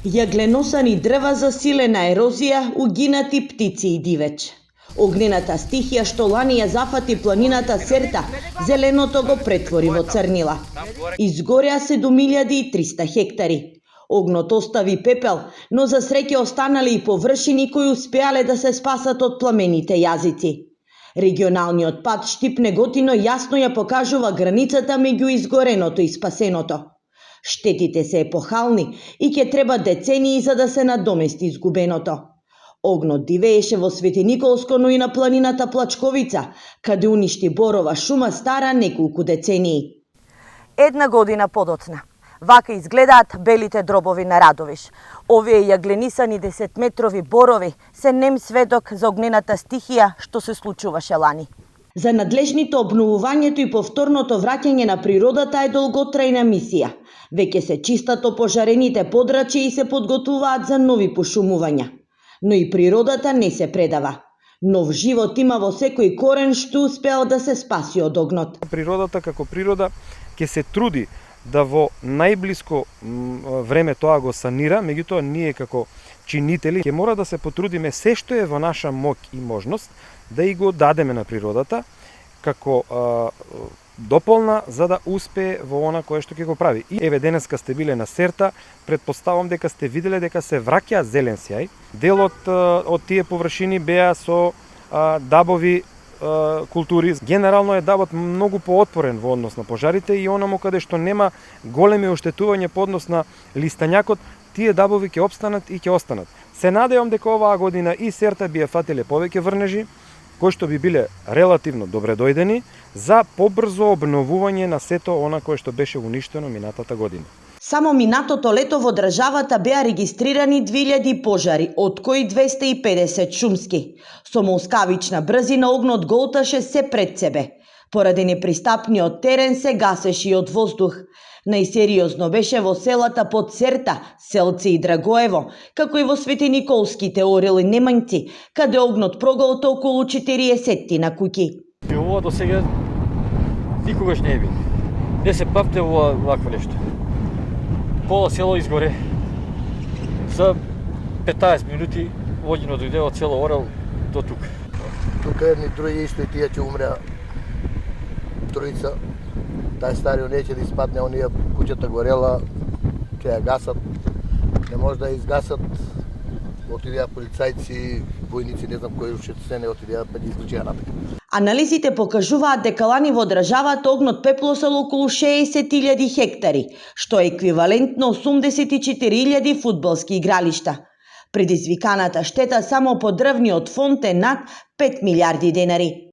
Јагленосани дрва за силена ерозија, угинати птици и дивеч. Огнената стихија што лани ја зафати планината Серта, зеленото го претвори во црнила. Изгореа 7300 хектари. Огнот остави пепел, но за среќа останале и површини кои успеале да се спасат од пламените јазици. Регионалниот пат Штип-Неготино јасно ја покажува границата меѓу изгореното и спасеното. Штетите се епохални и ќе треба децении за да се надомести изгубеното. Огнот дивееше во Светиниколско, но и на планината Плачковица, каде уништи борова шума стара неколку децении. Една година подоцна. Вака изгледаат белите дробови на Радовиш. Овие јагленисани 10-метрови борови се нем сведок за огнената стихија што се случуваше лани. За надлежните обновувањето и повторното враќање на природата е долготрајна мисија. Веќе се чистат опожарените подрачја и се подготвуваат за нови пошумувања. Но и природата не се предава. Нов живот има во секој корен што успеал да се спаси од огнот. Природата како природа ќе се труди да во најблиско време тоа го санира, меѓутоа ние како чинители ќе мора да се потрудиме се што е во наша моќ и можност да и го дадеме на природата како дополна за да успее во она кое што ќе го прави. И еве денеска сте биле на Серта, претпоставам дека сте виделе дека се враќа зелен сјај. Делот од тие површини беа со дабови култури. Генерално е дабот многу поотпорен во однос на пожарите и онаму каде што нема големи оштетување по однос на листанјакот, тие дабови ќе опстанат и ќе останат. Се надевам дека оваа година и Серта би ја фатиле повеќе врнежи, кои што би биле релативно добре дојдени за побрзо обновување на сето она кое што беше уништено минатата година. Само минатото лето во државата беа регистрирани 2000 пожари, од кои 250 шумски. Со молскавична брзина огнот голташе се пред себе. Поради непристапниот терен се гасеше и од воздух. Најсериозно беше во селата под Серта, Селце и Драгоево, како и во Светиниколските Орел и Немањци, каде огнот проголта околу 40 на куќи. И ова до сега никогаш не е било. Не се памте вакво нешто. Пола село изгоре. За 15 минути воѓено дојде од село Орел до тука. Тука едни други исто и тие ќе умреа. Тројца. Тај стариот неќе да испадне, оние куќата горела, ќе ја гасат. Не може да ја изгасат. Отидеа полицајци, војници, не знам кои уште се не отидеа, па ги излучија натака. Анализите покажуваат дека лани во државата огнот пеплосал околу 60.000 хектари, што е еквивалентно 84.000 фудбалски игралишта. Предизвиканата штета само по дрвниот фонд е над 5 милиарди денари.